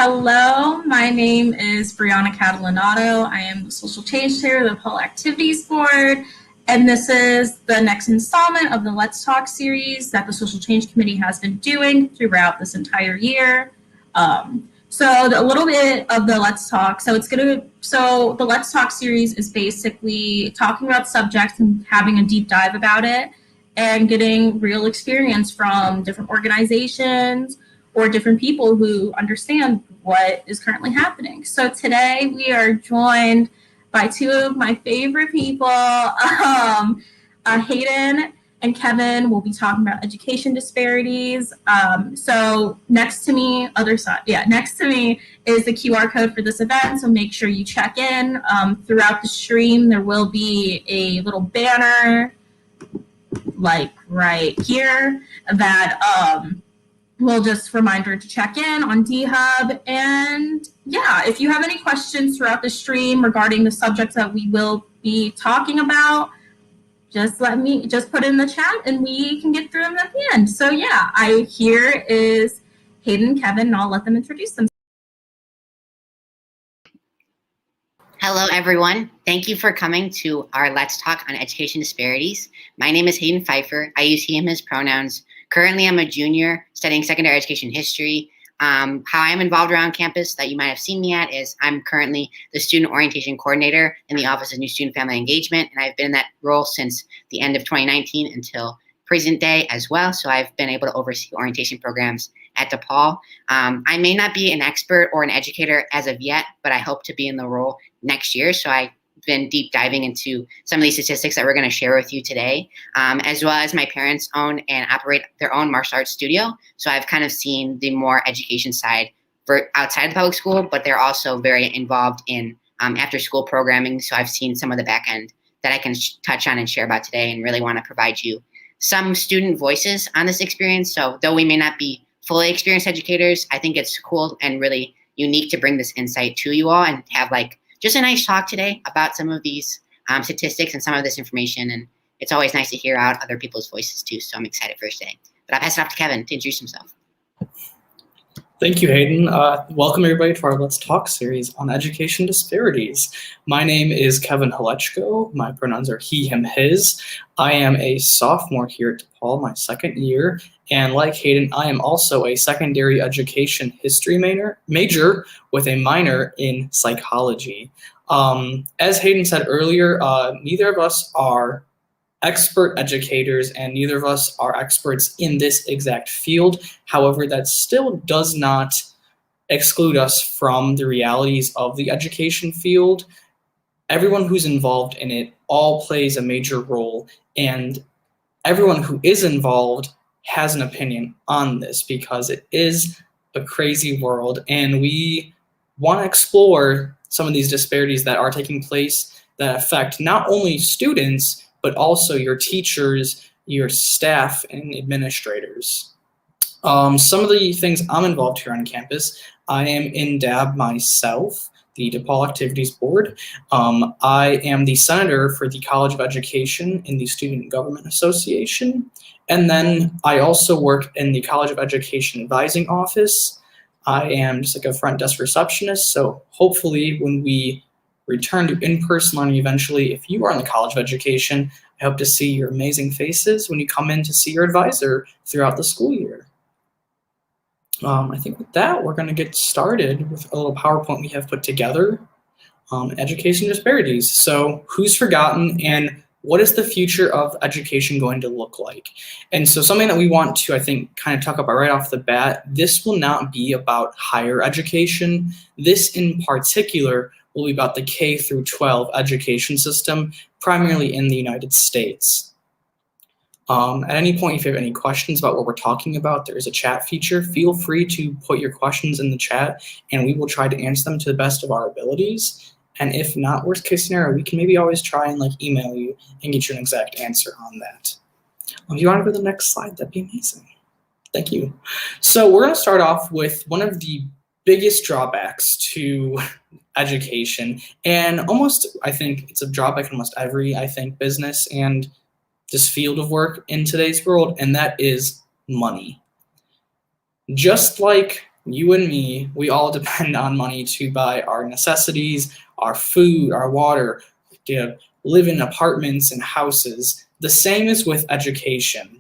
Hello, my name is Brianna Catalanato. I am the Social Change Chair of the Pole Activities Board, and this is the next installment of the Let's Talk series that the Social Change Committee has been doing throughout this entire year. A little bit of the Let's Talk. So the Let's Talk series is basically talking about subjects and having a deep dive about it and getting real experience from different organizations or different people who understand what is currently happening. So today we are joined by two of my favorite people. Hayden and Kevin will be talking about education disparities. So next to me is the QR code for this event. So make sure you check in. Throughout the stream, there will be a little banner like right here that will just reminder to check in on D-Hub. And yeah, if you have any questions throughout the stream regarding the subjects that we will be talking about, just put it in the chat and we can get through them at the end. So yeah, here is Hayden and Kevin, and I'll let them introduce themselves. Hello, everyone. Thank you for coming to our Let's Talk on Education Disparities. My name is Hayden Pfeiffer. I use he, him, his pronouns. Currently, I'm a junior studying secondary education history. How I'm involved around campus that you might have seen me at is I'm currently the student orientation coordinator in the Office of New Student Family Engagement, and I've been in that role since the end of 2019 until present day as well. So I've been able to oversee orientation programs at DePaul. I may not be an expert or an educator as of yet, but I hope to be in the role next year. So I've been deep diving into some of these statistics that we're going to share with you today, as well as my parents own and operate their own martial arts studio. So I've kind of seen the more education side for outside the public school, but they're also very involved in after school programming. So I've seen some of the back end that I can touch on and share about today, and really want to provide you some student voices on this experience. So though we may not be fully experienced educators, I think it's cool and really unique to bring this insight to you all and have just a nice talk today about some of these statistics and some of this information. And it's always nice to hear out other people's voices too. So I'm excited for today. But I'll pass it off to Kevin to introduce himself. Thank you, Hayden. Welcome everybody to our Let's Talk series on education disparities. My name is Kevin Halechko. My pronouns are he, him, his. I am a sophomore here at DePaul, my second year. And like Hayden, I am also a secondary education history major with a minor in psychology. As Hayden said earlier, neither of us are expert educators and neither of us are experts in this exact field. However, that still does not exclude us from the realities of the education field. Everyone who's involved in it all plays a major role, and everyone who is involved has an opinion on this because it is a crazy world, and we want to explore some of these disparities that are taking place that affect not only students, but also your teachers, your staff, and administrators. Some of the things I'm involved here on campus, I am in DAB myself, the DePaul Activities Board. I am the senator for the College of Education in the Student Government Association. And then I also work in the College of Education Advising Office. I am just like a front desk receptionist. So hopefully when we return to in-person learning eventually, if you are in the College of Education, I hope to see your amazing faces when you come in to see your advisor throughout the school year. I think with that, we're going to get started with a little PowerPoint we have put together, education disparities. So who's forgotten and what is the future of education going to look like? And so something that we want to, I think, kind of talk about right off the bat, this will not be about higher education. This in particular will be about the K through 12 education system, primarily in the United States. At any point, if you have any questions about what we're talking about, there is a chat feature. Feel free to put your questions in the chat, and we will try to answer them to the best of our abilities. And if not, worst case scenario, we can maybe always try and email you and get you an exact answer on that. If you want to go to the next slide, that'd be amazing. Thank you. So we're going to start off with one of the biggest drawbacks to education, and almost, I think it's a drawback in almost every, business and this field of work in today's world, and that is money. Just like you and me, we all depend on money to buy our necessities, our food, our water, to live in apartments and houses. The same is with education.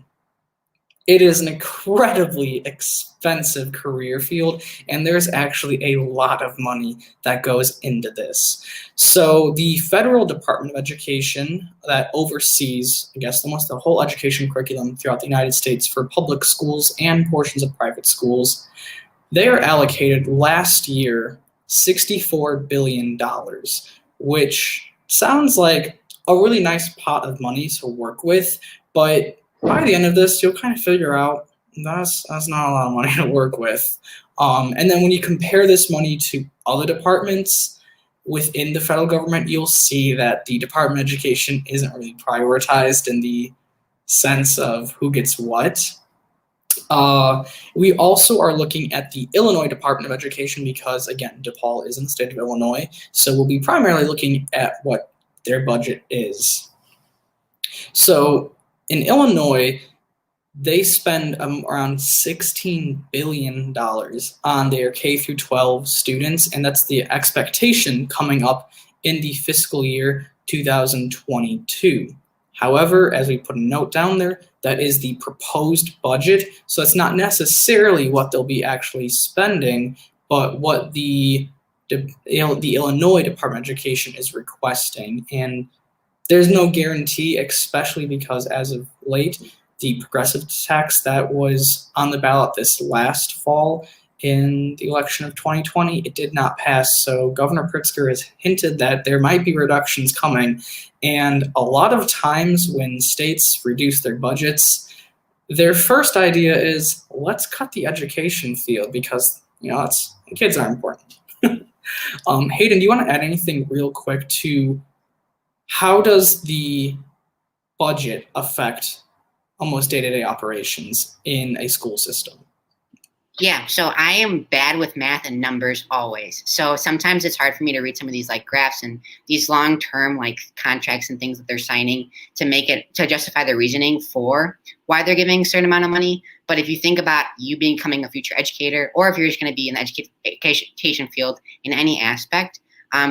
It is an incredibly expensive career field, and there's actually a lot of money that goes into this. So the Federal Department of Education that oversees, I guess, almost the whole education curriculum throughout the United States for public schools and portions of private schools, they are allocated last year $64 billion, which sounds like a really nice pot of money to work with, but by the end of this, you'll kind of figure out that's not a lot of money to work with. And then when you compare this money to other departments within the federal government, you'll see that the Department of Education isn't really prioritized in the sense of who gets what. We also are looking at the Illinois Department of Education because, again, DePaul is in the state of Illinois, so we'll be primarily looking at what their budget is. So in Illinois, they spend around $16 billion on their K through 12 students, and that's the expectation coming up in the fiscal year 2022. However, as we put a note down there, that is the proposed budget, so it's not necessarily what they'll be actually spending, but what the Illinois Department of Education is requesting. And there's no guarantee, especially because as of late, the progressive tax that was on the ballot this last fall in the election of 2020, it did not pass. So Governor Pritzker has hinted that there might be reductions coming. And a lot of times when states reduce their budgets, their first idea is, let's cut the education field because, kids are important. Hayden, do you want to add anything real quick to how does the budget affect almost day-to-day operations in a school system? Yeah, so I am bad with math and numbers always. So sometimes it's hard for me to read some of these graphs and these long-term contracts and things that they're signing to justify the reasoning for why they're giving a certain amount of money. But if you think about you becoming a future educator, or if you're just going to be in the education field in any aspect,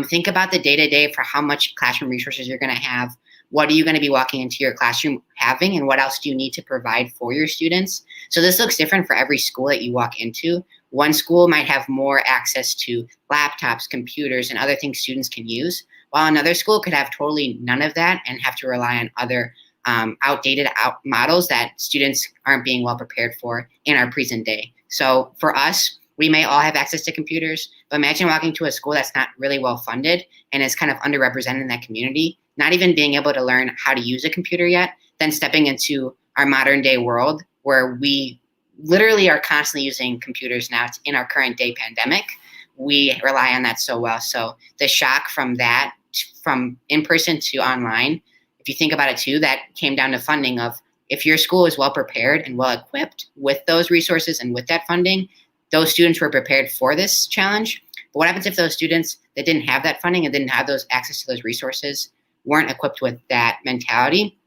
think about the day-to-day for how much classroom resources you're going to have. What are you going to be walking into your classroom having, and what else do you need to provide for your students? So this looks different for every school that you walk into. One school might have more access to laptops, computers, and other things students can use, while another school could have totally none of that and have to rely on other outdated models that students aren't being well prepared for in our present day. So for us, we may all have access to computers, but imagine walking to a school that's not really well funded and is kind of underrepresented in that community, not even being able to learn how to use a computer yet, then stepping into our modern day world where we literally are constantly using computers now in our current day pandemic. We rely on that so well. So the shock from that, from in-person to online, if you think about it too, that came down to funding of if your school is well prepared and well equipped with those resources and with that funding, those students were prepared for this challenge. But what happens if those students that didn't have that funding and didn't have those access to those resources weren't equipped with that mentality?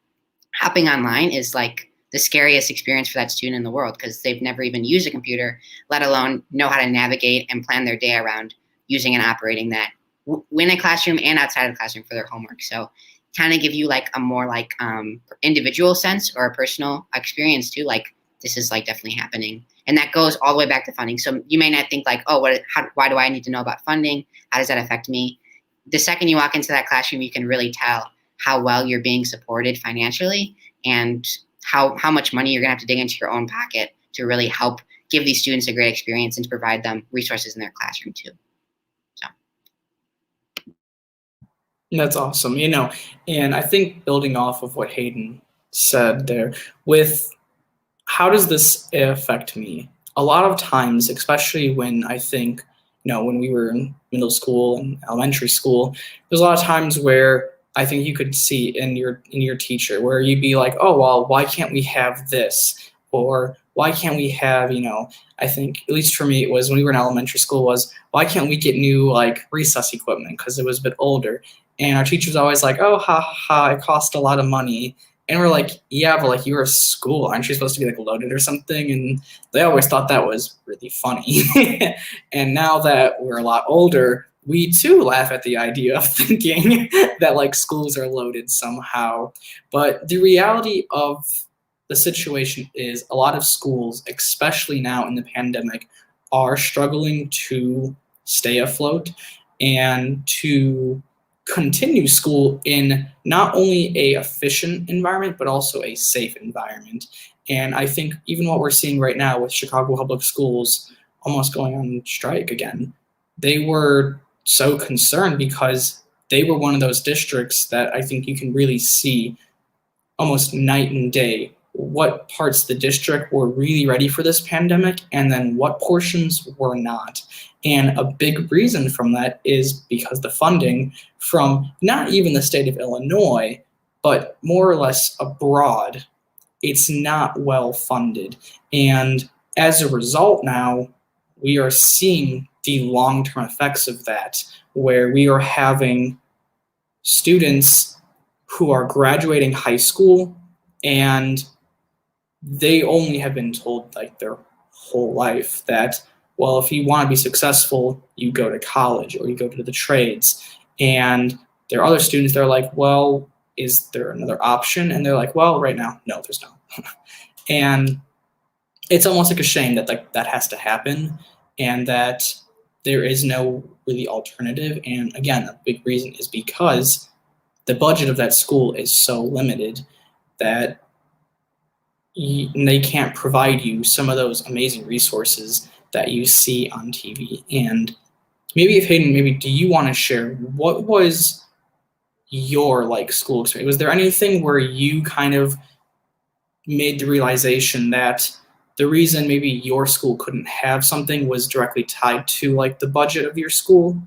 Hopping online is the scariest experience for that student in the world because they've never even used a computer, let alone know how to navigate and plan their day around using and operating that in a classroom and outside of the classroom for their homework. So kind of give you a more individual sense or a personal experience too, this is definitely happening. And that goes all the way back to funding. So you may not think why do I need to know about funding? How does that affect me? The second you walk into that classroom, you can really tell how well you're being supported financially and how much money you're going to have to dig into your own pocket to really help give these students a great experience and to provide them resources in their classroom too. So. That's awesome. And I think building off of what Hayden said there, with how does this affect me? A lot of times, especially when I think, when we were in middle school and elementary school, there's a lot of times where I think you could see in your teacher where you'd be like, oh, well, why can't we have this? Or why can't we have, I think, at least for me, it was when we were in elementary school was, why can't we get new recess equipment? Because it was a bit older. And our teacher was always like, oh, ha, ha, it cost a lot of money. And we're like, yeah, but like you're a school, aren't you supposed to be like loaded or something? And they always thought that was really funny. And now that we're a lot older, we too laugh at the idea of thinking that like schools are loaded somehow. But the reality of the situation is a lot of schools, especially now in the pandemic, are struggling to stay afloat and to continue school in not only a efficient environment, but also a safe environment. And I think even what we're seeing right now with Chicago Public Schools almost going on strike again, they were so concerned because they were one of those districts that I think you can really see almost night and day what parts of the district were really ready for this pandemic and then what portions were not. And a big reason from that is because the funding from not even the state of Illinois, but more or less abroad, it's not well funded. And as a result now, we are seeing the long-term effects of that, where we are having students who are graduating high school and they only have been told like their whole life that, well, if you want to be successful, you go to college or you go to the trades. And there are other students that are like, well, is there another option? And they're like, well, right now, no, there's not. And it's almost like a shame that like that has to happen and that there is no really alternative. And again, a big reason is because the budget of that school is so limited that they can't provide you some of those amazing resources that you see on TV. And maybe if Hayden, maybe do you want to share what was your like school experience? Was there anything where you kind of made the realization that the reason maybe your school couldn't have something was directly tied to like the budget of your school?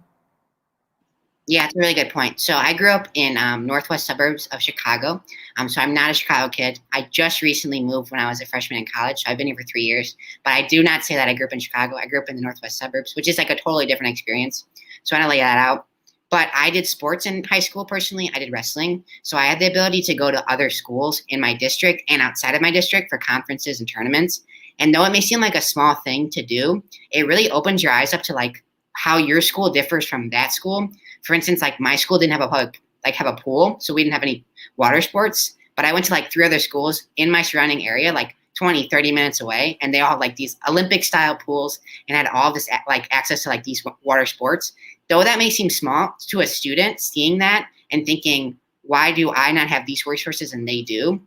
Yeah, it's a really good point. So I grew up in northwest suburbs of Chicago. So I'm not a Chicago kid. I just recently moved when I was a freshman in college. So I've been here for 3 years. But I do not say that I grew up in Chicago. I grew up in the northwest suburbs, which is like a totally different experience. So I want to lay that out. But I did sports in high school personally. I did wrestling. So I had the ability to go to other schools in my district and outside of my district for conferences and tournaments. And though it may seem like a small thing to do, it really opens your eyes up to like how your school differs from that school. For instance, like my school didn't have a pool, so we didn't have any water sports. But I went to like 3 other schools in my surrounding area, like 20, 30 minutes away, and they all had like these Olympic style pools and had all this like access to like these water sports. Though that may seem small to a student, seeing that and thinking, why do I not have these resources and they do,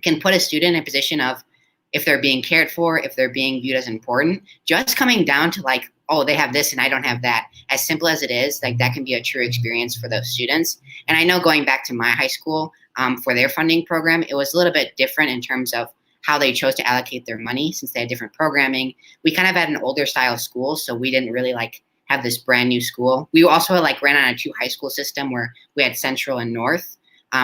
can put a student in a position of if they're being cared for, if they're being viewed as important, just coming down to like, oh, they have this and I don't have that. As simple as it is, like that can be a true experience for those students. And I know going back to my high school for their funding program, it was a little bit different in terms of how they chose to allocate their money since they had different programming. We kind of had an older style school, so we didn't really like have this brand new school. We also like ran on a 2 high school system where we had Central and North.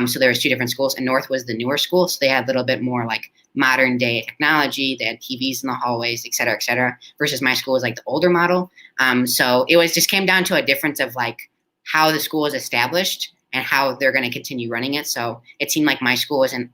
So there was 2 different schools, and North was the newer school. So they had a little bit more like modern day technology. They had TVs in the hallways, et cetera, versus my school was like the older model. So it was just came down to a difference of like how the school is established and how they're going to continue running it. So it seemed like my school wasn't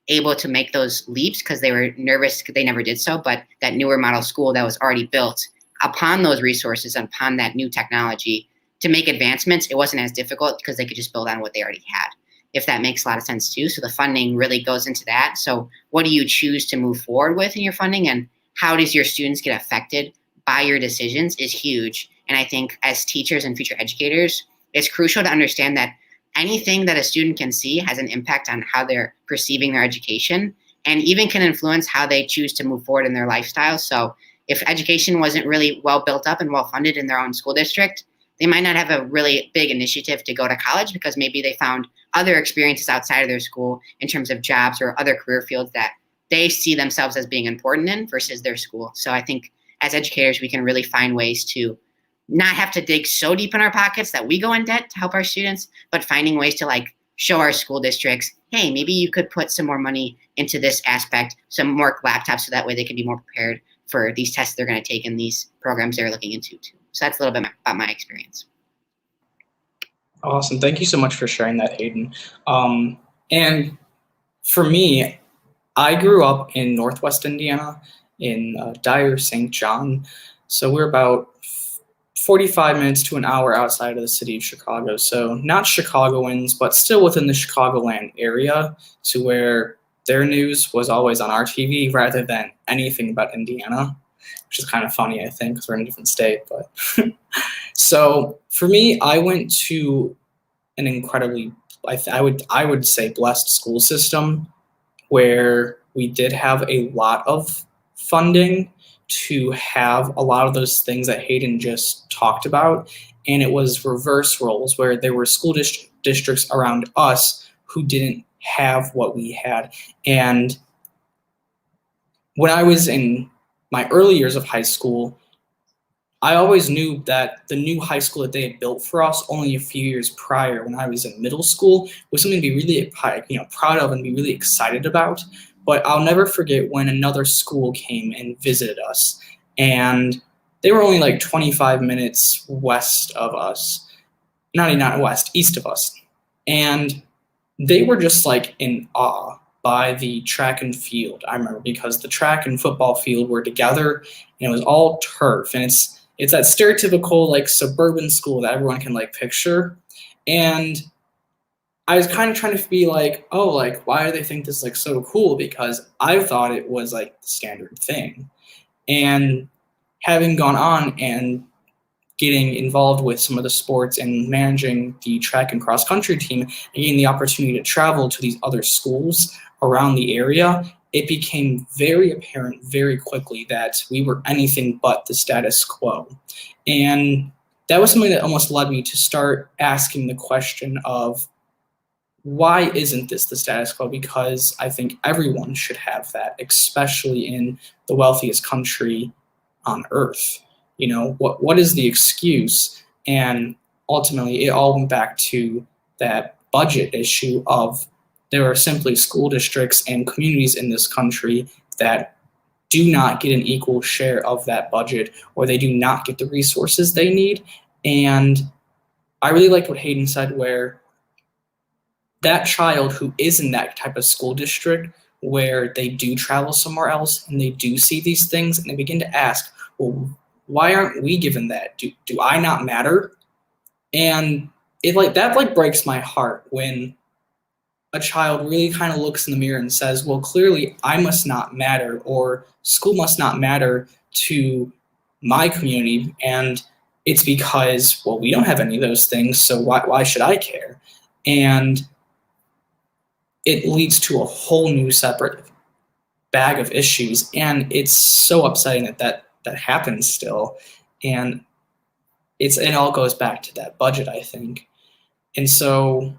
able to make those leaps because they were nervous because they never did so. But that newer model school that was already built upon those resources, upon that new technology to make advancements, it wasn't as difficult because they could just build on what they already had, if that makes a lot of sense too. So the funding really goes into that. So what do you choose to move forward with in your funding, and how does your students get affected by your decisions is huge. And I think as teachers and future educators, it's crucial to understand that anything that a student can see has an impact on how they're perceiving their education and even can influence how they choose to move forward in their lifestyle. So if education wasn't really well built up and well funded in their own school district, they might not have a really big initiative to go to college because maybe they found other experiences outside of their school in terms of jobs or other career fields that they see themselves as being important in versus their school. So I think as educators, we can really find ways to not have to dig so deep in our pockets that we go in debt to help our students, but finding ways to like show our school districts, hey, maybe you could put some more money into this aspect, some more laptops, so that way they can be more prepared for these tests they're going to take in these programs they're looking into too. So that's a little bit about my experience. Awesome. Thank you so much for sharing that, Hayden. And for me, I grew up in Northwest Indiana in Dyer, St. John. So we're about 45 minutes to an hour outside of the city of Chicago. So not Chicagoans, but still within the Chicagoland area, to where their news was always on our TV rather than anything about Indiana, which is kind of funny, I think, because we're in a different state. But so for me, I went to an incredibly, I would say, blessed school system where we did have a lot of funding to have a lot of those things that Hayden just talked about. And it was reverse roles where there were school districts around us who didn't have what we had. And when I was in my early years of high school, I always knew that the new high school that they had built for us only a few years prior, when I was in middle school, was something to be really, proud of and be really excited about. But I'll never forget when another school came and visited us, and they were only like 25 minutes west of us, not west, east of us, and they were just like in awe by the track and field. I remember, because the track and football field were together, and it was all turf, and it's that stereotypical like suburban school that everyone can like picture. And I was kind of trying to be like, oh, like, why do they think this is like so cool? Because I thought it was like the standard thing. And having gone on and getting involved with some of the sports and managing the track and cross country team and getting the opportunity to travel to these other schools around the area, it became very apparent very quickly that we were anything but the status quo. And that was something that almost led me to start asking the question of, why isn't this the status quo? Because I think everyone should have that, especially in the wealthiest country on earth. What is the excuse? And ultimately, it all went back to that budget issue of, there are simply school districts and communities in this country that do not get an equal share of that budget, or they do not get the resources they need. And I really liked what Hayden said, where that child who is in that type of school district where they do travel somewhere else and they do see these things, and they begin to ask, well, why aren't we given that? Do I not matter? And that breaks my heart when a child really kind of looks in the mirror and says, well, clearly I must not matter, or school must not matter to my community. And it's because, well, we don't have any of those things, so why should I care? And it leads to a whole new separate bag of issues. And it's so upsetting that happens still. And it all goes back to that budget, I think. And so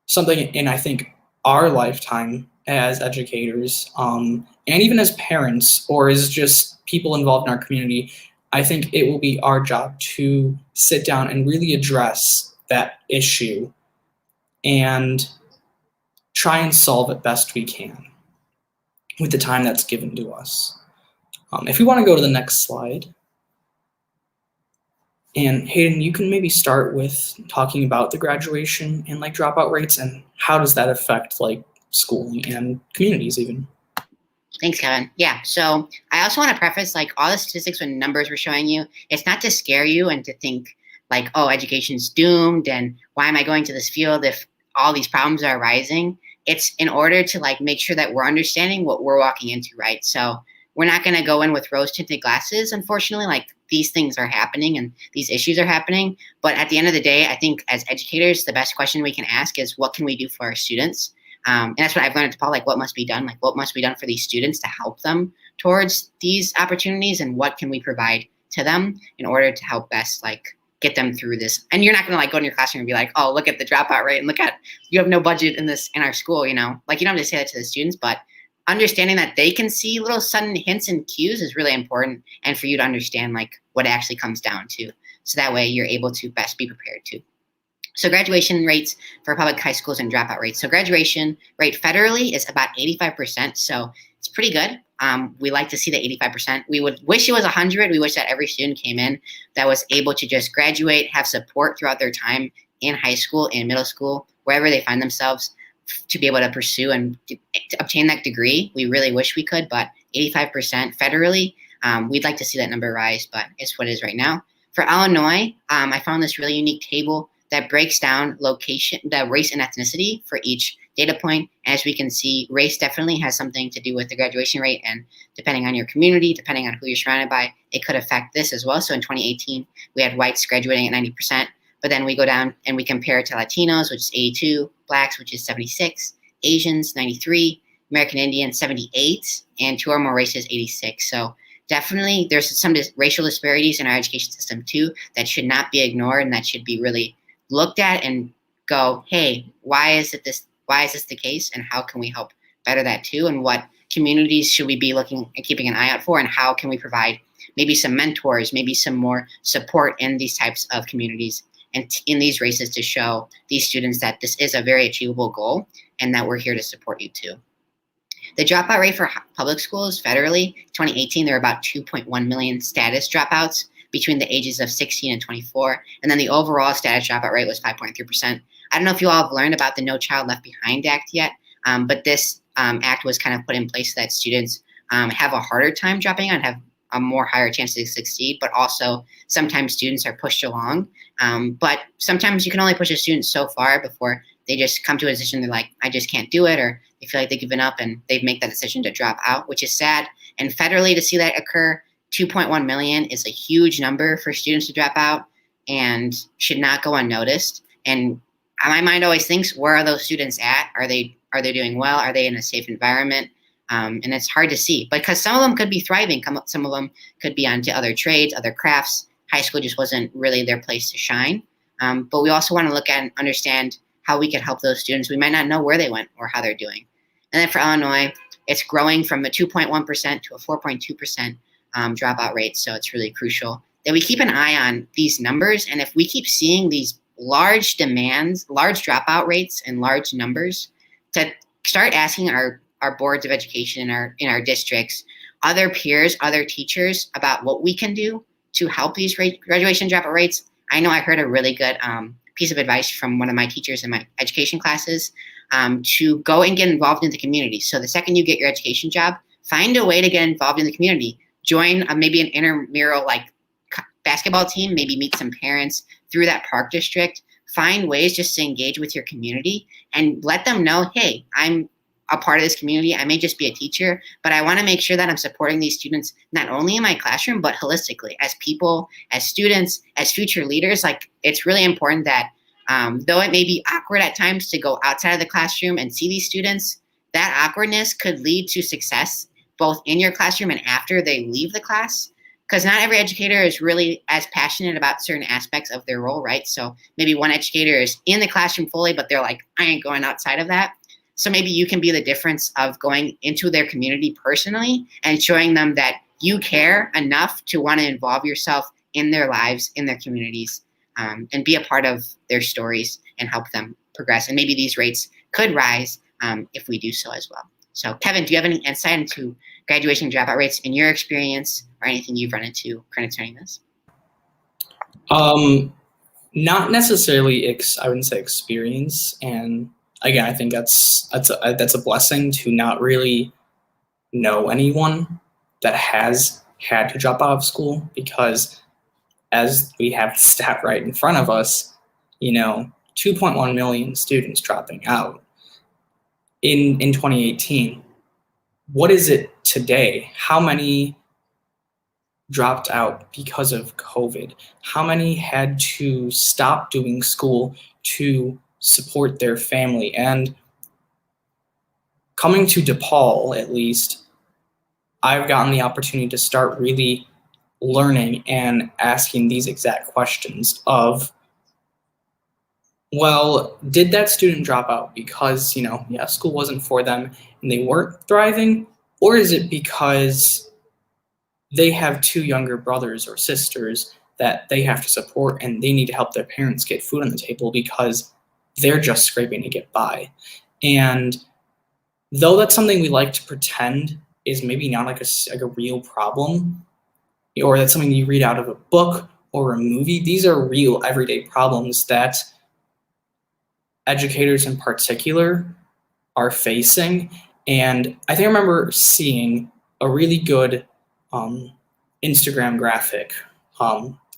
something in, I think, our lifetime as educators, and even as parents, or as just people involved in our community, I think it will be our job to sit down and really address that issue and try and solve it best we can with the time that's given to us. If we want to go to the next slide. And Hayden, you can maybe start with talking about the graduation and like dropout rates, and how does that affect like schooling and communities even? Thanks, Kevin. Yeah, so I also want to preface, like, all the statistics and numbers we're showing you, it's not to scare you and to think like, oh, education's doomed and why am I going to this field if all these problems are arising? It's in order to like make sure that we're understanding what we're walking into, right? So we're not going to go in with rose-tinted glasses, unfortunately. Like, these things are happening and these issues are happening. But at the end of the day, I think as educators, the best question we can ask is, what can we do for our students? And that's what I've learned at DePaul, like, what must be done? Like, what must be done for these students to help them towards these opportunities, and what can we provide to them in order to help best, like, get them through this? And you're not going to like go in your classroom and be like, oh, look at the dropout rate and look at, you have no budget in our school, like, you don't have to say that to the students, but understanding that they can see little sudden hints and cues is really important, and for you to understand like what it actually comes down to. So that way you're able to best be prepared too. So graduation rates for public high schools and dropout rates. So graduation rate federally is about 85%. So it's pretty good. We like to see the 85%. We would wish it was 100. We wish that every student came in that was able to just graduate, have support throughout their time in high school, in middle school, wherever they find themselves, to be able to pursue and to obtain that degree. We really wish we could, but 85% federally. We'd like to see that number rise, but it's what it is right now. For Illinois, I found this really unique table that breaks down the race and ethnicity for each data point. As we can see, race definitely has something to do with the graduation rate, and depending on your community, depending on who you're surrounded by, it could affect this as well. So in 2018, we had whites graduating at 90%, but then we go down and we compare it to Latinos, which is 82, Blacks, which is 76, Asians, 93, American Indian, 78, and two or more races, 86. So definitely there's some racial disparities in our education system too that should not be ignored, and that should be really looked at and go, hey, why is this the case, and how can we help better that too, and what communities should we be looking and keeping an eye out for, and how can we provide maybe some mentors, maybe some more support in these types of communities and in these races to show these students that this is a very achievable goal and that we're here to support you too. The dropout rate for public schools federally, 2018, there were about 2.1 million status dropouts between the ages of 16 and 24. And then the overall status dropout rate was 5.3%. I don't know if you all have learned about the No Child Left Behind Act yet, but this act was kind of put in place so that students have a harder time dropping out, have a more higher chance to succeed, but also sometimes students are pushed along. But sometimes you can only push a student so far before they just come to a decision, they're like, I just can't do it, or they feel like they've given up and they make that decision to drop out, which is sad. And federally, to see that occur, 2.1 million is a huge number for students to drop out and should not go unnoticed. And my mind always thinks, where are those students at? Are they doing well? Are they in a safe environment? And it's hard to see because some of them could be thriving. Some of them could be onto other trades, other crafts. High school just wasn't really their place to shine. But we also want to look at and understand how we can help those students. We might not know where they went or how they're doing. And then for Illinois, it's growing from a 2.1% to a 4.2% dropout rate. So it's really crucial that we keep an eye on these numbers. And if we keep seeing these large demands, large dropout rates and large numbers, to start asking our boards of education in our districts, other peers, other teachers about what we can do to help these graduation dropout rates. I know I heard a really good piece of advice from one of my teachers in my education classes to go and get involved in the community. So the second you get your education job, find a way to get involved in the community. Join maybe an intramural like basketball team, maybe meet some parents through that park district. Find ways just to engage with your community and let them know, hey, I'm a part of this community. I may just be a teacher, but I want to make sure that I'm supporting these students, not only in my classroom, but holistically as people, as students, as future leaders. Like, it's really important that though it may be awkward at times to go outside of the classroom and see these students, that awkwardness could lead to success both in your classroom and after they leave the class. Because not every educator is really as passionate about certain aspects of their role, right? So maybe one educator is in the classroom fully, but they're like, I ain't going outside of that. So maybe you can be the difference of going into their community personally and showing them that you care enough to want to involve yourself in their lives, in their communities, and be a part of their stories and help them progress. And maybe these rates could rise if we do so as well. So Kevin, do you have any insight into graduation dropout rates in your experience or anything you've run into concerning this? Not necessarily, I wouldn't say experience. And again, I think that's a blessing to not really know anyone that has had to drop out of school, because as we have the stat right in front of us, 2.1 million students dropping out in 2018. What is it today? How many dropped out because of COVID? How many had to stop doing school to support their family? And coming to DePaul, at least, I've gotten the opportunity to start really learning and asking these exact questions of, well, did that student drop out because, school wasn't for them and they weren't thriving? Or is it because they have two younger brothers or sisters that they have to support and they need to help their parents get food on the table because they're just scraping to get by? And though that's something we like to pretend is maybe not like a real problem, or that's something you read out of a book or a movie, these are real everyday problems that educators in particular are facing. And I think I remember seeing a really good Instagram graphic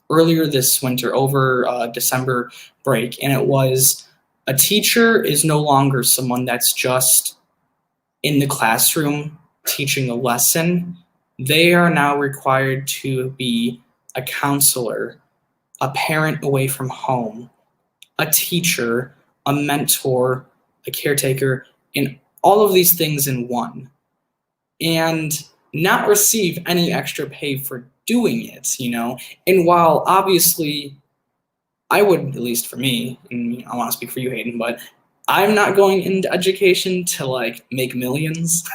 earlier this winter over December break, and it was a teacher is no longer someone that's just in the classroom teaching a lesson. They are now required to be a counselor, a parent away from home, a teacher, a mentor, a caretaker, and all of these things in one, and not receive any extra pay for doing it, you know? And while obviously I would, at least for me, and I want to speak for you, Hayden, but I'm not going into education to like make millions.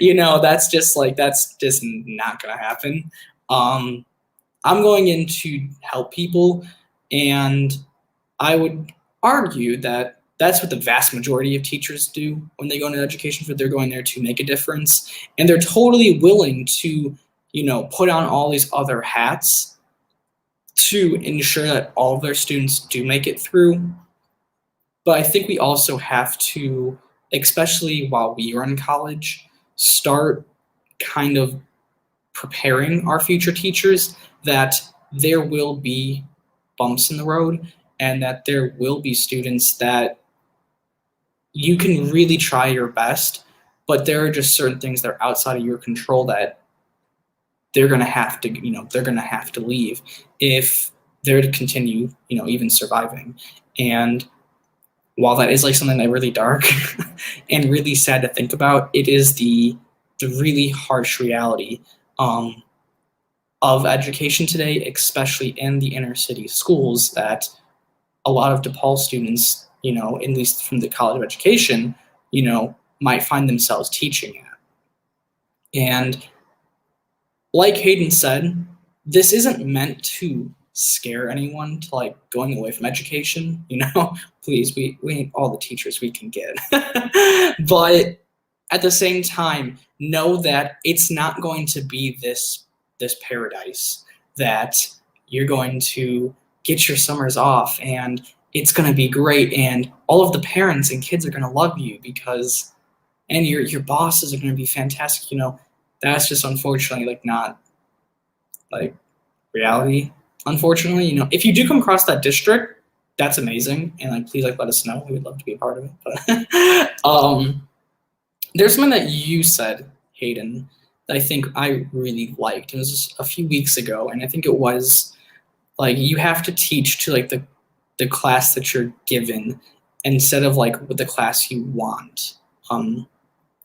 You know, that's just not gonna happen. I'm going in to help people, and I would argue that that's what the vast majority of teachers do when they go into education. For they're going there to make a difference, and they're totally willing to, you know, put on all these other hats to ensure that all of their students do make it through. But I think we also have to, especially while we are in college, start kind of preparing our future teachers that there will be bumps in the road, and that there will be students that you can really try your best, but there are just certain things that are outside of your control that they're going to have to, you know, they're going to have to leave if they're to continue, you know, even surviving. And while that is like something that really dark and really sad to think about, it is the really harsh reality of education today, especially in the inner city schools, that a lot of DePaul students, you know, at least from the College of Education, you know, might find themselves teaching at. And like Hayden said, this isn't meant to scare anyone to like going away from education, you know. Please, we need all the teachers we can get. But at the same time, know that it's not going to be this paradise that you're going to get your summers off and it's going to be great and all of the parents and kids are going to love you because, and your bosses are going to be fantastic, you know. That's just unfortunately like not like reality, unfortunately. You know, if you do come across that district, that's amazing, and like please like let us know. We would love to be a part of it. But there's something that you said, Hayden, that I think I really liked. It was just a few weeks ago, and I think it was like you have to teach to like the class that you're given instead of like with the class you want.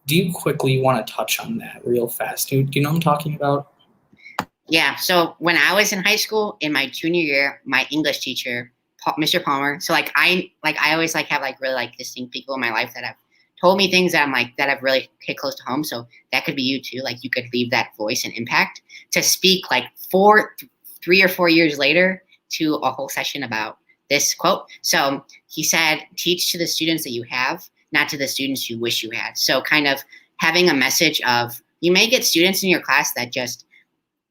Do you quickly want to touch on that real fast? Do you know what I'm talking about? Yeah. So when I was in high school, in my junior year, my English teacher, Mr. Palmer. So I always like have like really like distinct people in my life that have told me things that I'm like that have really hit close to home. So that could be you too. Like you could leave that voice and impact to speak like 3 or 4 years later to a whole session about this quote. So he said, teach to the students that you have, not to the students you wish you had. So kind of having a message of, you may get students in your class that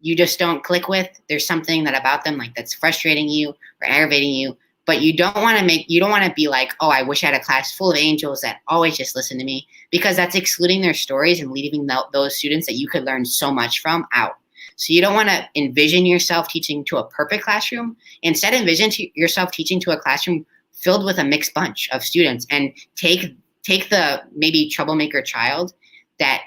you just don't click with. There's something that about them like that's frustrating you or aggravating you, but you don't want to be like, oh, I wish I had a class full of angels that always just listen to me, because that's excluding their stories and leaving those students that you could learn so much from out. So you don't want to envision yourself teaching to a perfect classroom. Instead, envision yourself teaching to a classroom filled with a mixed bunch of students, and take the maybe troublemaker child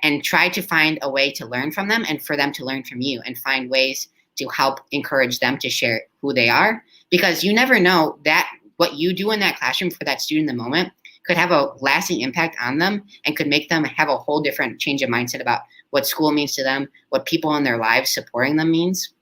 and try to find a way to learn from them and for them to learn from you, and find ways to help encourage them to share who they are, because you never know that what you do in that classroom for that student in the moment could have a lasting impact on them and could make them have a whole different change of mindset about what school means to them, what people in their lives supporting them means.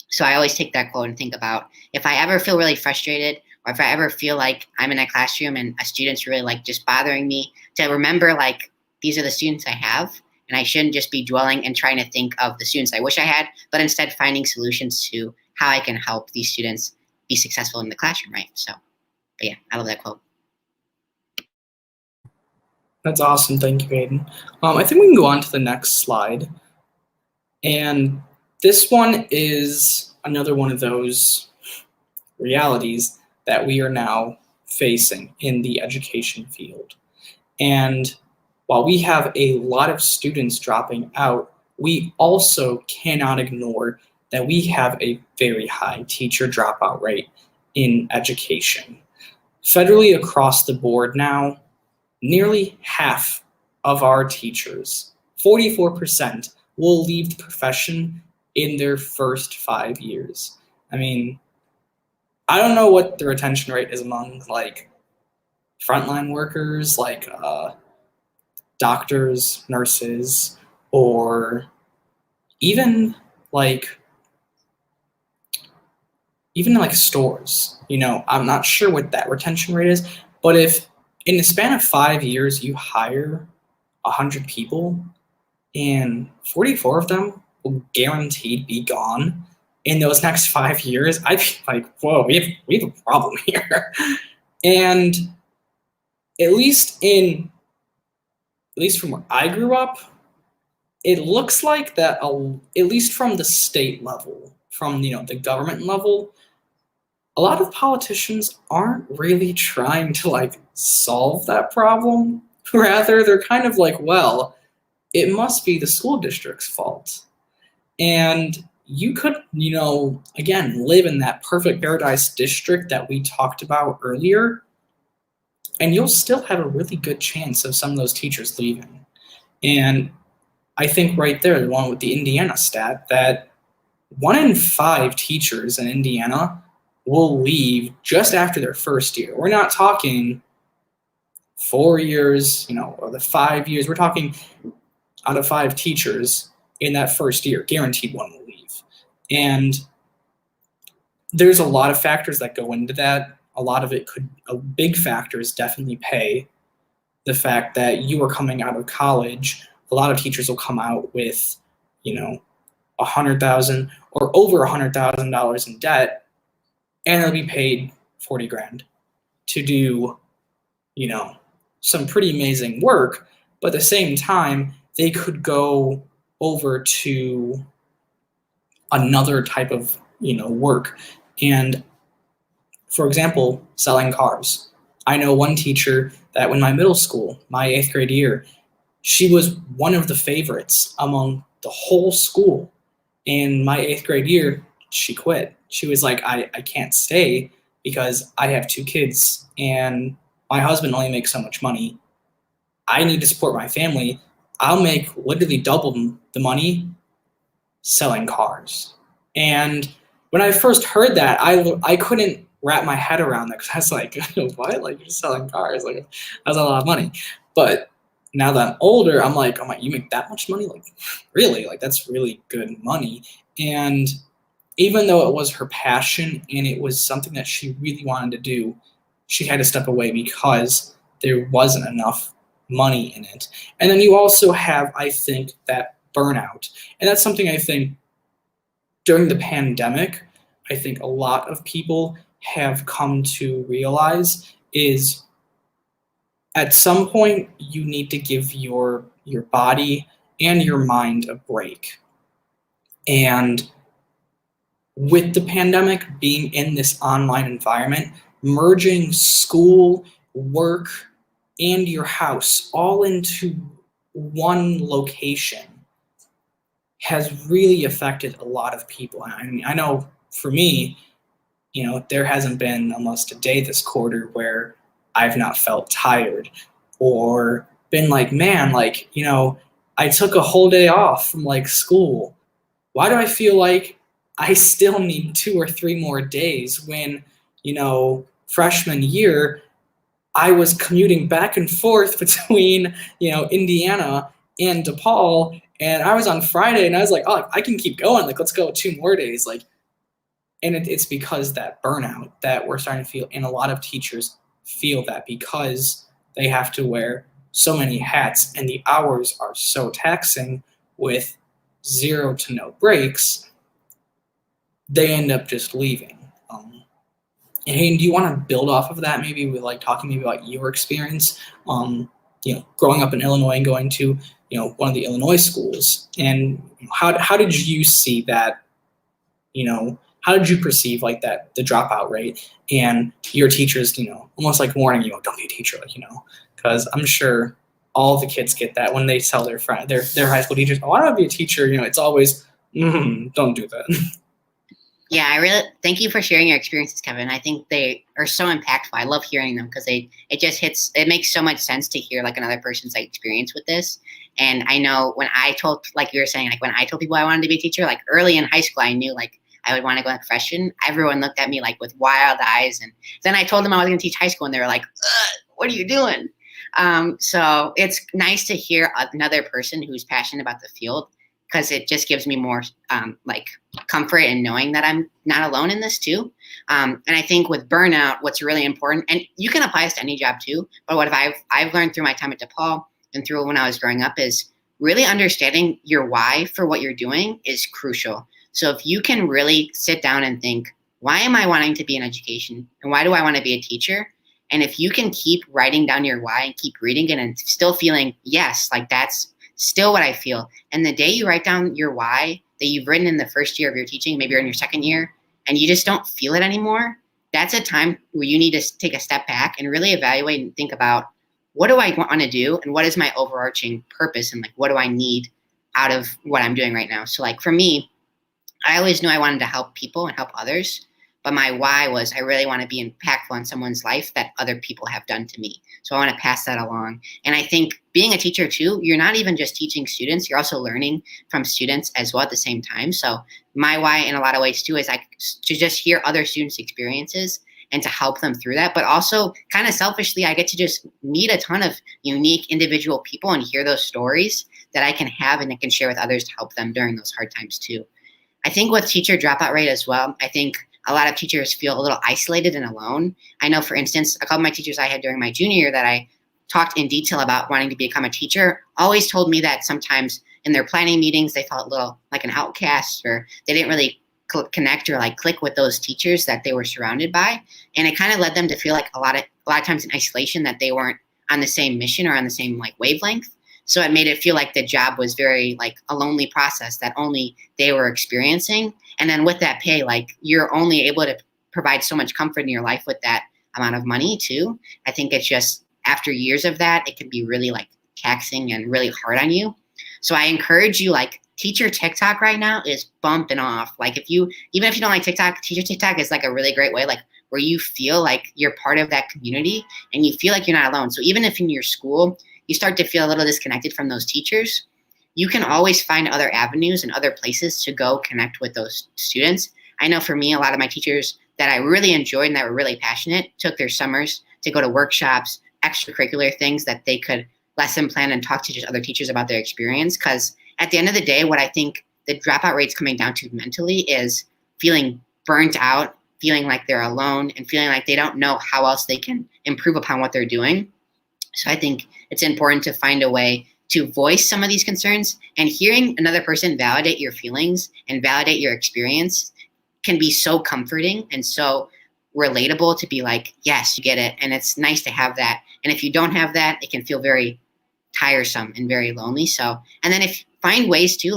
So I always take that quote and think about, if I ever feel really frustrated, or if I ever feel like I'm in a classroom and a student's really like just bothering me, to remember like, these are the students I have, and I shouldn't just be dwelling and trying to think of the students I wish I had, but instead finding solutions to how I can help these students be successful in the classroom, right? So, but yeah, I love that quote. That's awesome. Thank you, Hayden. I think we can go on to the next slide. And this one is another one of those realities that we are now facing in the education field. And while we have a lot of students dropping out, we also cannot ignore that we have a very high teacher dropout rate in education. Federally across the board now, nearly half of our teachers, 44%, will leave the profession in their first 5 years. I mean, I don't know what the retention rate is among like frontline workers, like doctors, nurses, or even like stores. I'm not sure what that retention rate is, but if in the span of 5 years you hire 100 people and 44 of them will guaranteed be gone in those next 5 years, I'd be like, whoa, we have a problem here. And at least from where I grew up, it looks like that, at least from the state level, from the government level, a lot of politicians aren't really trying to like solve that problem. Rather, they're kind of like, well, it must be the school district's fault. And you could, again, live in that perfect paradise district that we talked about earlier, and you'll still have a really good chance of some of those teachers leaving. And I think right there, the one with the Indiana stat, that 1 in 5 teachers in Indiana will leave just after their first year. We're not talking 4 years, or the 5 years. We're talking out of 5 teachers in that first year, guaranteed one will leave. And there's a lot of factors that go into that. A big factor is definitely pay. The fact that you are coming out of college, a lot of teachers will come out with, $100,000 or over $100,000 in debt, and they'll be paid 40 grand to do, some pretty amazing work. But at the same time, they could go over to another type of, work. And for example, selling cars. I know one teacher that when my middle school, my 8th grade year, she was one of the favorites among the whole school. In my 8th grade year, she quit. She was like, I can't stay because I have 2 kids and my husband only makes so much money. I need to support my family. I'll make literally double the money selling cars. And when I first heard that, I couldn't wrap my head around that because I was like, what? Like, you're selling cars? Like, that's a lot of money. But now that I'm older, I'm like, you make that much money? Like, really? Like, that's really good money. And even though it was her passion and it was something that she really wanted to do, she had to step away because there wasn't enough money in it. And then you also have, I think, that burnout. And that's something I think during the pandemic, I think a lot of people have come to realize is at some point you need to give your body and your mind a break. And with the pandemic being in this online environment, merging school, work, and your house all into one location has really affected a lot of people. I mean, I know for me, there hasn't been almost a day this quarter where I've not felt tired or been like, man, like, I took a whole day off from like school. Why do I feel like I still need 2 or 3 more days when, freshman year, I was commuting back and forth between, Indiana and DePaul, and I was on Friday and I was like, oh, I can keep going. Like, let's go 2 more days. Like, and it's because that burnout that we're starting to feel, and a lot of teachers feel that because they have to wear so many hats and the hours are so taxing with 0 to no breaks, they end up just leaving. And Hayden, do you want to build off of that? Maybe with like talking maybe about your experience, growing up in Illinois and going to, one of the Illinois schools, and how did you see that? How did you perceive like that the dropout rate and your teachers, almost like warning you, don't be a teacher, like, because I'm sure all the kids get that when they tell their high school teachers, "Oh, I want to be a teacher." It's always, "Don't do that." Yeah, I really thank you for sharing your experiences, Kevin. I think they are so impactful. I love hearing them because it makes so much sense to hear like another person's like experience with this. And I know when I told, like you were saying, like when I told people I wanted to be a teacher, like early in high school, I knew like I would want to go like freshman. Everyone looked at me like with wild eyes. And then I told them I was going to teach high school and they were like, "What are you doing?" So it's nice to hear another person who's passionate about the field, because it just gives me more like comfort in knowing that I'm not alone in this too. And I think with burnout, what's really important, and you can apply this to any job too, but what I've learned through my time at DePaul and through when I was growing up is really understanding your why for what you're doing is crucial. So if you can really sit down and think, why am I wanting to be in education? And why do I want to be a teacher? And if you can keep writing down your why and keep reading it and still feeling, yes, like that's still what I feel. And the day you write down your why that you've written in the first year of your teaching, maybe you're in your second year, and you just don't feel it anymore, that's a time where you need to take a step back and really evaluate and think about, what do I want to do? And what is my overarching purpose? And like, what do I need out of what I'm doing right now? So like for me, I always knew I wanted to help people and help others. But my why was I really want to be impactful in someone's life that other people have done to me. So I want to pass that along. And I think being a teacher too, you're not even just teaching students, you're also learning from students as well at the same time. So my why in a lot of ways too is like to just hear other students' experiences and to help them through that. But also kind of selfishly, I get to just meet a ton of unique individual people and hear those stories that I can have and I can share with others to help them during those hard times too. I think with teacher dropout rate as well, I think a lot of teachers feel a little isolated and alone. I know, for instance, a couple of my teachers I had during my junior year that I talked in detail about wanting to become a teacher always told me that sometimes in their planning meetings, they felt a little like an outcast, or they didn't really connect or like click with those teachers that they were surrounded by. And it kind of led them to feel like a lot of times in isolation, that they weren't on the same mission or on the same like wavelength. So it made it feel like the job was very like a lonely process that only they were experiencing. And then with that pay, like you're only able to provide so much comfort in your life with that amount of money too. I think it's just after years of that, it can be really like taxing and really hard on you. So I encourage you, like, teacher TikTok right now is bumping off. Like even if you don't like TikTok, teacher TikTok is like a really great way, like where you feel like you're part of that community and you feel like you're not alone. So even if in your school, you start to feel a little disconnected from those teachers, you can always find other avenues and other places to go connect with those students. I know for me, a lot of my teachers that I really enjoyed and that were really passionate took their summers to go to workshops, extracurricular things that they could lesson plan and talk to just other teachers about their experience. Because at the end of the day, what I think the dropout rate's coming down to mentally is feeling burnt out, feeling like they're alone, and feeling like they don't know how else they can improve upon what they're doing. So I think it's important to find a way to voice some of these concerns, and hearing another person validate your feelings and validate your experience can be so comforting and so relatable to be like, yes, you get it. And it's nice to have that. And if you don't have that, it can feel very tiresome and very lonely. So, and then if find ways to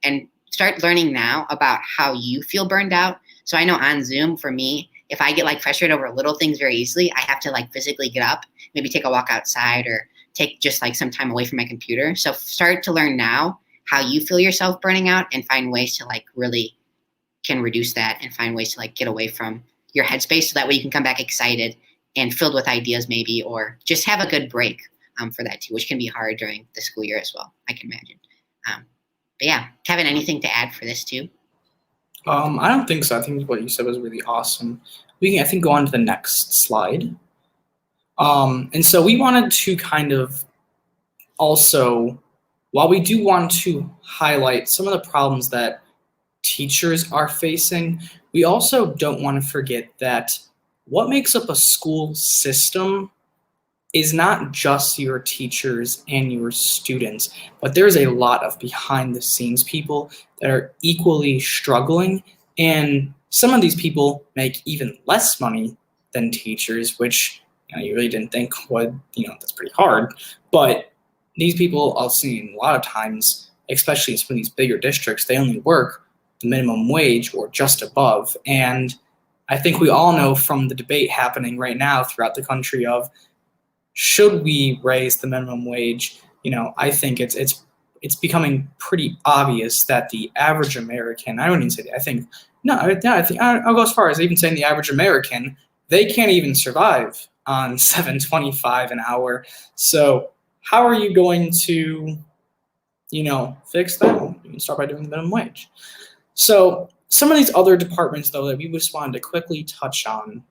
and start learning now about how you feel burned out. So I know on Zoom for me, if I get like frustrated over little things very easily, I have to like physically get up, maybe take a walk outside or take just like some time away from my computer. So start to learn now how you feel yourself burning out and find ways to like really can reduce that and find ways to like get away from your headspace so that way you can come back excited and filled with ideas maybe, or just have a good break for that too, which can be hard during the school year as well, I can imagine. But yeah, Kevin, anything to add for this too? I don't think so. I think what you said was really awesome. We can, I think, go on to the next slide. And so we wanted to kind of also, while we do want to highlight some of the problems that teachers are facing, we also don't want to forget that what makes up a school system is not just your teachers and your students, but there's a lot of behind the scenes people that are equally struggling. And some of these people make even less money than teachers, which you really didn't think would, that's pretty hard. But these people, I've seen a lot of times, especially in some of these bigger districts, they only work the minimum wage or just above. And I think we all know from the debate happening right now throughout the country of should we raise the minimum wage? I think it's becoming pretty obvious that the average American, I don't even say that, I think, no, I think I'll go as far as even saying the average American, they can't even survive on $7.25 an hour. So how are you going to, fix that? Well, you can start by doing the minimum wage. So some of these other departments, though, that we just wanted to quickly touch on,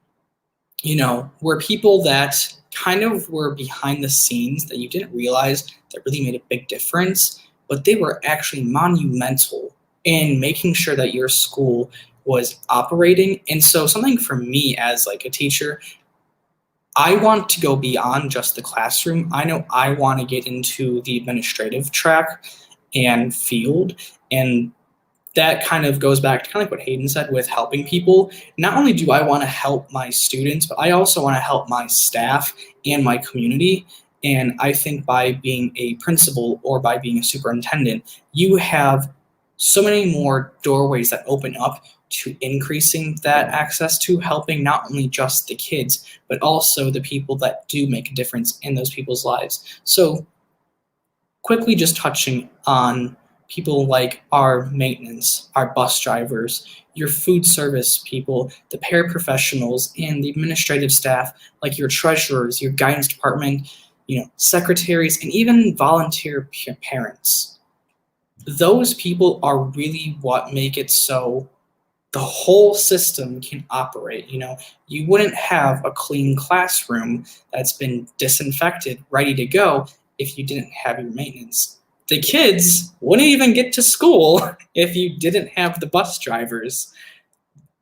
were people that kind of were behind the scenes that you didn't realize that really made a big difference, but they were actually monumental in making sure that your school was operating. And so something for me as like a teacher, I want to go beyond just the classroom. I know I want to get into the administrative track and field, and that kind of goes back to kind of like what Hayden said with helping people. Not only do I want to help my students, but I also want to help my staff and my community. And I think by being a principal or by being a superintendent, you have so many more doorways that open up to increasing that access to helping not only just the kids, but also the people that do make a difference in those people's lives. So quickly just touching on people like our maintenance, our bus drivers, your food service people, the paraprofessionals, and the administrative staff like your treasurers, your guidance department, secretaries, and even volunteer parents. Those people are really what make it so the whole system can operate. You wouldn't have a clean classroom that's been disinfected, ready to go if you didn't have your maintenance. The kids wouldn't even get to school if you didn't have the bus drivers.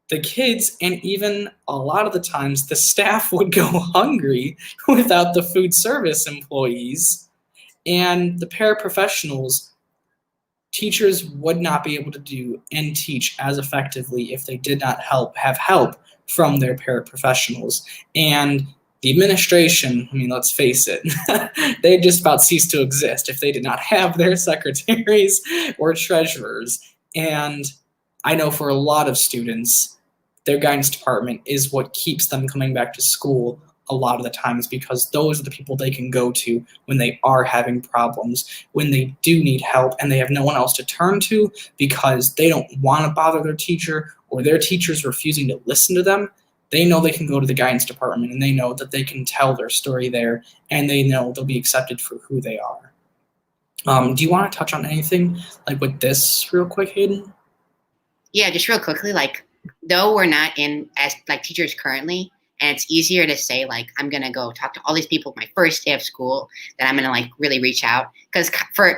The kids, and even a lot of the times, the staff would go hungry without the food service employees. And the paraprofessionals, teachers would not be able to do and teach as effectively if they did not have help from their paraprofessionals. And the administration, let's face it, they'd just about cease to exist if they did not have their secretaries or treasurers. And I know for a lot of students, their guidance department is what keeps them coming back to school a lot of the times, because those are the people they can go to when they are having problems, when they do need help and they have no one else to turn to because they don't want to bother their teacher or their teacher's refusing to listen to them. They know they can go to the guidance department and they know that they can tell their story there and they know they'll be accepted for who they are. Do you want to touch on anything like with this real quick, Hayden? Yeah, just real quickly, like, though we're not in as like teachers currently, and it's easier to say, like, I'm going to go talk to all these people my first day of school, that I'm going to like really reach out. Because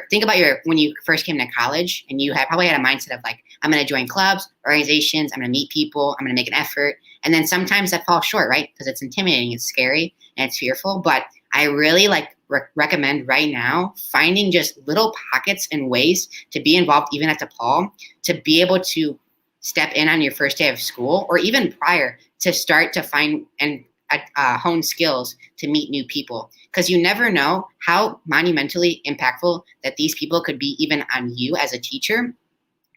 think about when you first came to college and you probably had a mindset of like, I'm going to join clubs, organizations, I'm going to meet people, I'm going to make an effort. And then sometimes that falls short, right? Because it's intimidating, it's scary, and it's fearful. But I really recommend right now finding just little pockets and ways to be involved, even at DePaul, to be able to step in on your first day of school or even prior, to start to find and hone skills to meet new people. Because you never know how monumentally impactful that these people could be even on you as a teacher.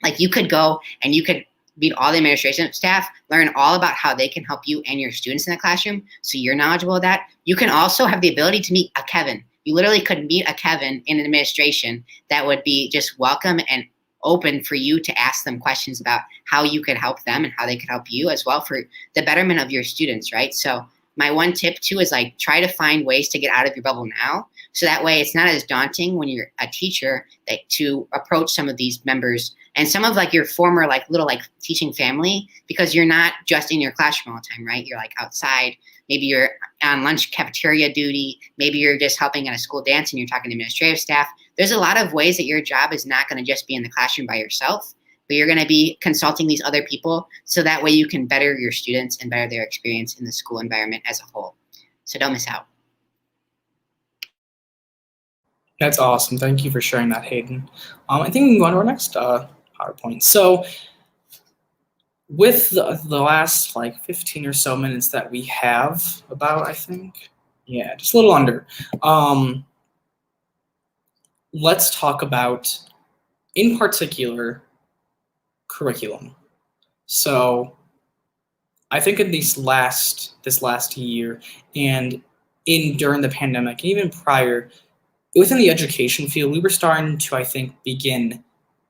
Like, you could go and you could meet all the administration staff, learn all about how they can help you and your students in the classroom, so you're knowledgeable of that. You can also have the ability to meet a Kevin. You literally could meet a Kevin in administration that would be just welcome and open for you to ask them questions about how you could help them and how they could help you as well for the betterment of your students, right? So my one tip too is like, try to find ways to get out of your bubble now. So that way it's not as daunting when you're a teacher to approach some of these members and some of like your former like little like teaching family, because you're not just in your classroom all the time, right? You're like outside. Maybe you're on lunch cafeteria duty. Maybe you're just helping at a school dance and you're talking to administrative staff. There's a lot of ways that your job is not going to just be in the classroom by yourself, but you're going to be consulting these other people, so that way you can better your students and better their experience in the school environment as a whole. So don't miss out. That's awesome. Thank you for sharing that, Hayden. I think we can go on to our next PowerPoint. So with the last like 15 or so minutes that we have, about, I think, yeah, just a little under, let's talk about, in particular, curriculum. So I think in this last year, and during the pandemic, and even prior, within the education field, we were starting to, I think, begin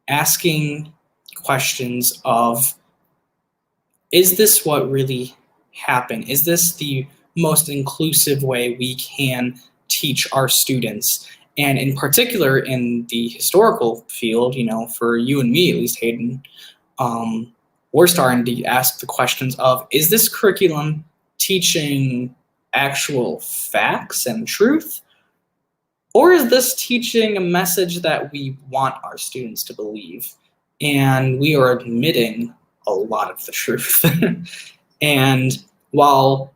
asking questions of, is this what really happened? Is this the most inclusive way we can teach our students? And in particular, in the historical field, for you and me, at least, Hayden, we're starting to ask the questions of, is this curriculum teaching actual facts and truth? Or is this teaching a message that we want our students to believe? And we are admitting a lot of the truth. And while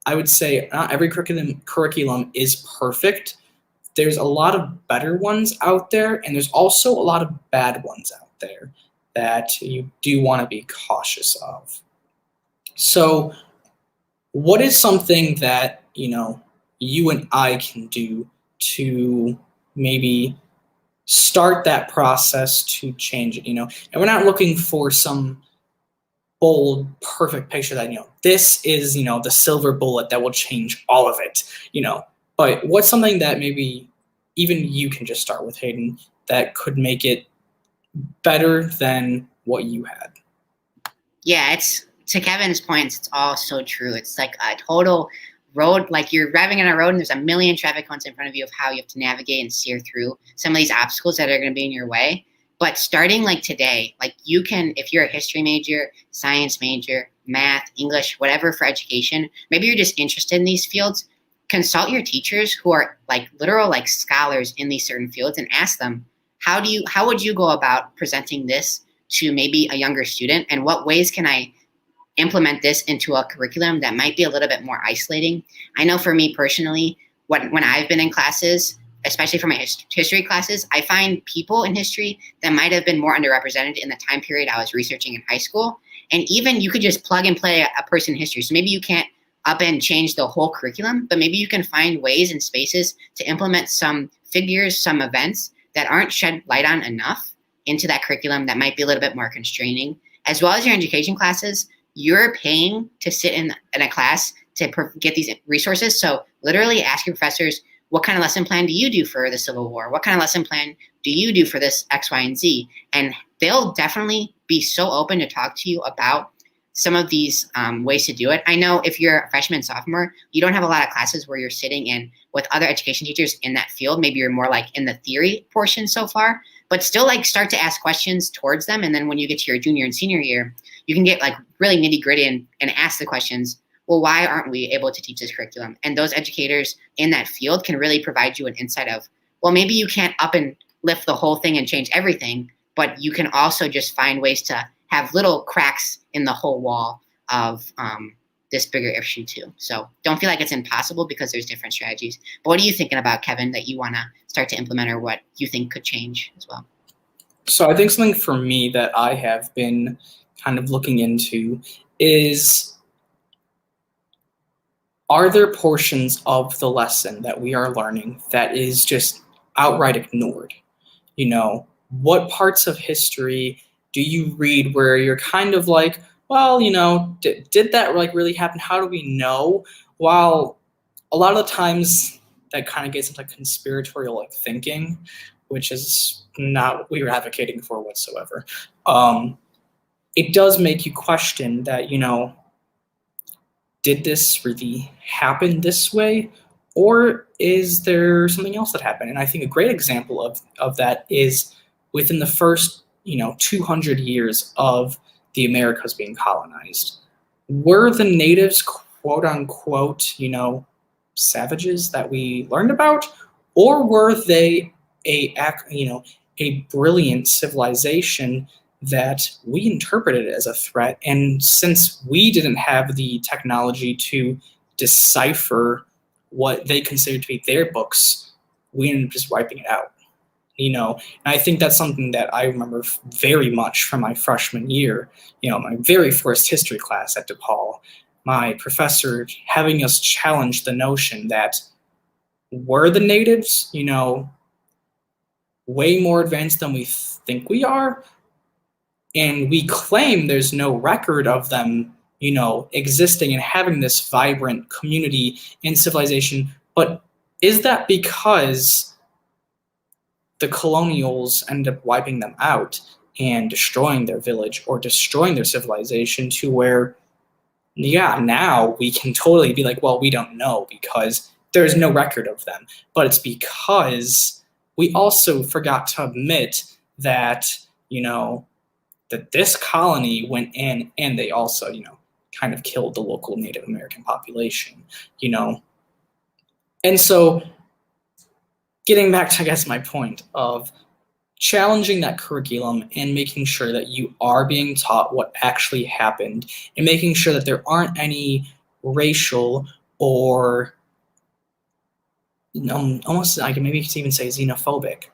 I would say not every curriculum is perfect, there's a lot of better ones out there, and there's also a lot of bad ones out there that you do want to be cautious of. So what is something that, you and I can do to maybe start that process to change it, and we're not looking for some bold, perfect picture that, this is, the silver bullet that will change all of it, but what's something that maybe even you can just start with, Hayden, that could make it better than what you had? Yeah, it's, to Kevin's points, it's all so true. It's like a total road, like you're driving on a road and there's a million traffic cones in front of you of how you have to navigate and steer through some of these obstacles that are going to be in your way. But starting like today, like you can, if you're a history major, science major, math, English, whatever for education, maybe you're just interested in these fields, consult your teachers who are like literal like scholars in these certain fields and ask them, how would you go about presenting this to maybe a younger student, and what ways can I implement this into a curriculum that might be a little bit more isolating? I know for me personally, when I've been in classes, especially for my history classes, I find people in history that might have been more underrepresented in the time period I was researching in high school. And even you could just plug and play a person in history. So maybe you can't up and change the whole curriculum, but maybe you can find ways and spaces to implement some figures, some events that aren't shed light on enough into that curriculum that might be a little bit more constraining. As well as your education classes, you're paying to sit in a class to get these resources. So literally ask your professors, what kind of lesson plan do you do for the Civil War? What kind of lesson plan do you do for this X, Y, and Z? And they'll definitely be so open to talk to you about some of these ways to do it. I know if you're a freshman, sophomore, you don't have a lot of classes where you're sitting in with other education teachers in that field. Maybe you're more like in the theory portion so far, but still like start to ask questions towards them. And then when you get to your junior and senior year, you can get like really nitty gritty and ask the questions, well, why aren't we able to teach this curriculum? And those educators in that field can really provide you an insight of, well, maybe you can't up and lift the whole thing and change everything, but you can also just find ways to have little cracks in the whole wall of this bigger issue too. So don't feel like it's impossible because there's different strategies. But what are you thinking about, Kevin, that you want to start to implement, or what you think could change as well? So I think something for me that I have been kind of looking into is, are there portions of the lesson that we are learning that is just outright ignored? What parts of history do you read where you're kind of like, well, did that like really happen? How do we know? While a lot of the times that kind of gets into conspiratorial like thinking, which is not what we were advocating for whatsoever. It does make you question that, did this really happen this way? Or is there something else that happened? And I think a great example of that is within the first, 200 years of the Americas being colonized. Were the natives, quote unquote, savages that we learned about? Or were they a brilliant civilization that we interpreted as a threat? And since we didn't have the technology to decipher what they considered to be their books, we ended up just wiping it out. And I think that's something that I remember very much from my freshman year, my very first history class at DePaul, my professor having us challenge the notion that were the natives, way more advanced than we think we are, and we claim there's no record of them existing and having this vibrant community and civilization. But is that because the colonials end up wiping them out and destroying their village or destroying their civilization to where, yeah, now we can totally be like, well, we don't know because there's no record of them. But it's because we also forgot to admit that, that this colony went in and they also, kind of killed the local Native American population, And so getting back to, I guess, my point of challenging that curriculum and making sure that you are being taught what actually happened and making sure that there aren't any racial or almost, maybe you could even say xenophobic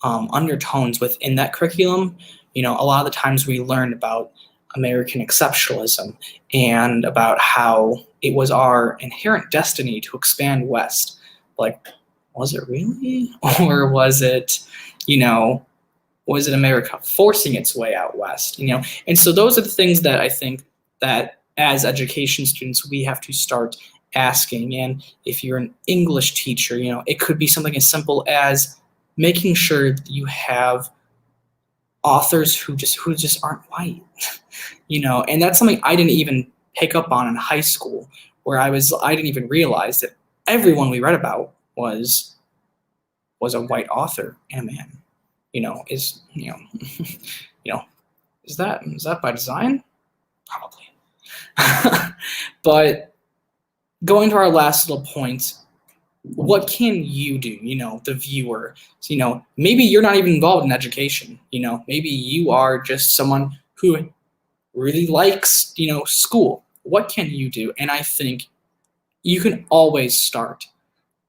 undertones within that curriculum. A lot of the times we learn about American exceptionalism and about how it was our inherent destiny to expand west. Like, was it really? Or was it, was it America forcing its way out west? And so those are the things that I think that as education students, we have to start asking. And if you're an English teacher, it could be something as simple as making sure that you have authors who just aren't white, and that's something I didn't even pick up on in high school, where I didn't even realize that everyone we read about was a white author and a man. Is that by design? Probably. But going to our last little point, what can you do, the viewer? So, maybe you're not even involved in education, maybe you are just someone who really likes, school. What can you do? And I think you can always start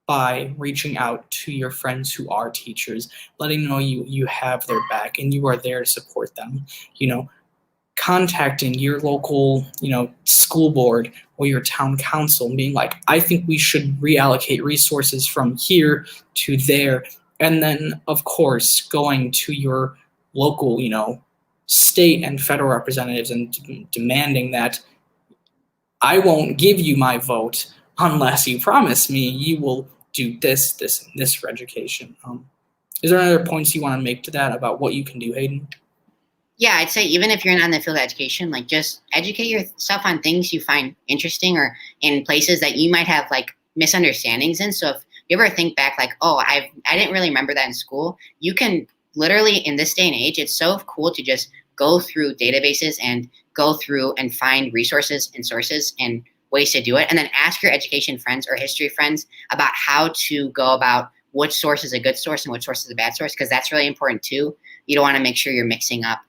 by reaching out to your friends who are teachers, letting them know you have their back and you are there to support them, contacting your local, school board or your town council and being like, I think we should reallocate resources from here to there. And then, of course, going to your local, state and federal representatives and demanding that I won't give you my vote unless you promise me you will do this, this, and this for education. Is there any other points you want to make to that about what you can do, Hayden? Yeah, I'd say even if you're not in the field of education, like just educate yourself on things you find interesting or in places that you might have like misunderstandings in. So if you ever think back like, oh, I didn't really remember that in school, you can literally in this day and age, it's so cool to just go through databases and go through and find resources and sources and ways to do it. And then ask your education friends or history friends about how to go about which source is a good source and which source is a bad source, because that's really important too. You don't want to make sure you're mixing up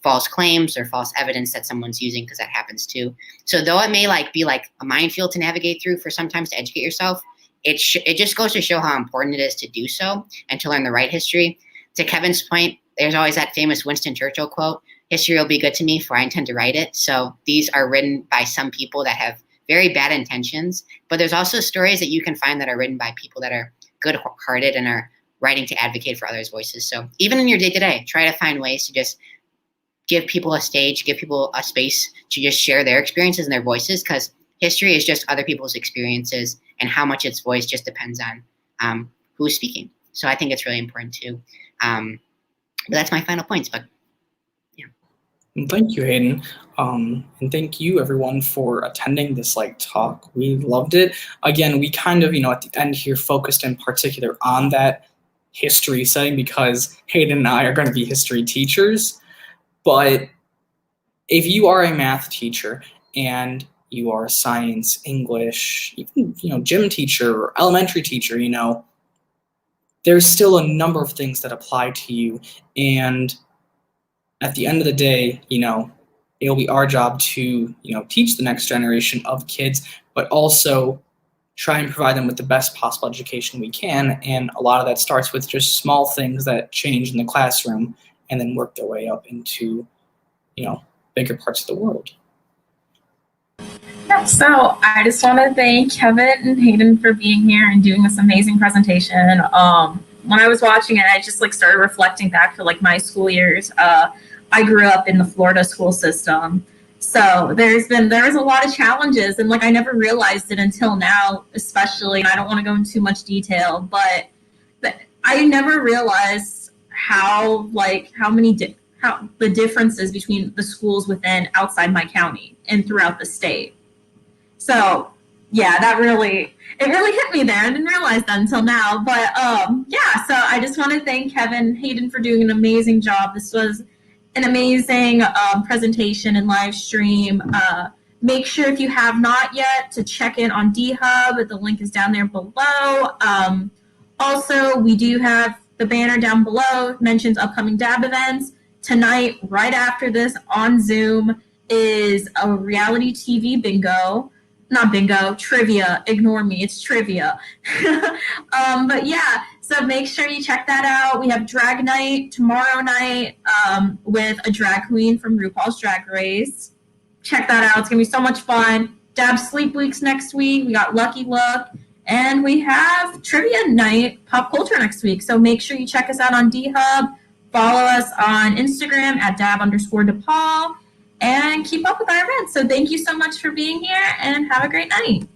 false claims or false evidence that someone's using, because that happens too. So though it may be like a minefield to navigate through for sometimes to educate yourself, it just goes to show how important it is to do so and to learn the right history. To Kevin's point, there's always that famous Winston Churchill quote, history will be good to me for I intend to write it. So these are written by some people that have very bad intentions, but there's also stories that you can find that are written by people that are good-hearted and are writing to advocate for others' voices. So even in your day-to-day, try to find ways to just give people a stage, give people a space to just share their experiences and their voices, because history is just other people's experiences, and how much it's voiced just depends on who's speaking. So I think it's really important too. But that's my final points. But yeah. Thank you, Hayden. And thank you, everyone, for attending this talk. We loved it. Again, we kind of, at the end here focused in particular on that history setting because Hayden and I are going to be history teachers. But if you are a math teacher and you are a science, English, even, gym teacher or elementary teacher, there's still a number of things that apply to you. And at the end of the day, it'll be our job to, teach the next generation of kids, but also try and provide them with the best possible education we can. And a lot of that starts with just small things that change in the classroom and then work their way up into, bigger parts of the world. Yeah, so I just want to thank Kevin and Hayden for being here and doing this amazing presentation. When I was watching it, I just started reflecting back to my school years. I grew up in the Florida school system. So there was a lot of challenges, and like I never realized it until now, especially. And I don't want to go into too much detail, but I never realized how the differences between the schools within outside my county and throughout the state. So yeah, it really hit me there. I didn't realize that until now. But yeah, so I just want to thank Kevin Hayden for doing an amazing job. This was an amazing presentation and live stream. Make sure if you have not yet to check in on D-Hub. The link is down there below. Also, we do have the banner down below, mentions upcoming DAB events. Tonight, right after this on Zoom, is a reality TV bingo. Not bingo, trivia. Ignore me, it's trivia. But yeah, so make sure you check that out. We have drag night tomorrow night with a drag queen from RuPaul's Drag Race. Check that out. It's going to be so much fun. Dab Sleep Weeks next week. We got Lucky Look. And we have trivia night, pop culture next week. So make sure you check us out on D-Hub. Follow us on Instagram at @dab_DePaul. And keep up with our events. So thank you so much for being here and have a great night.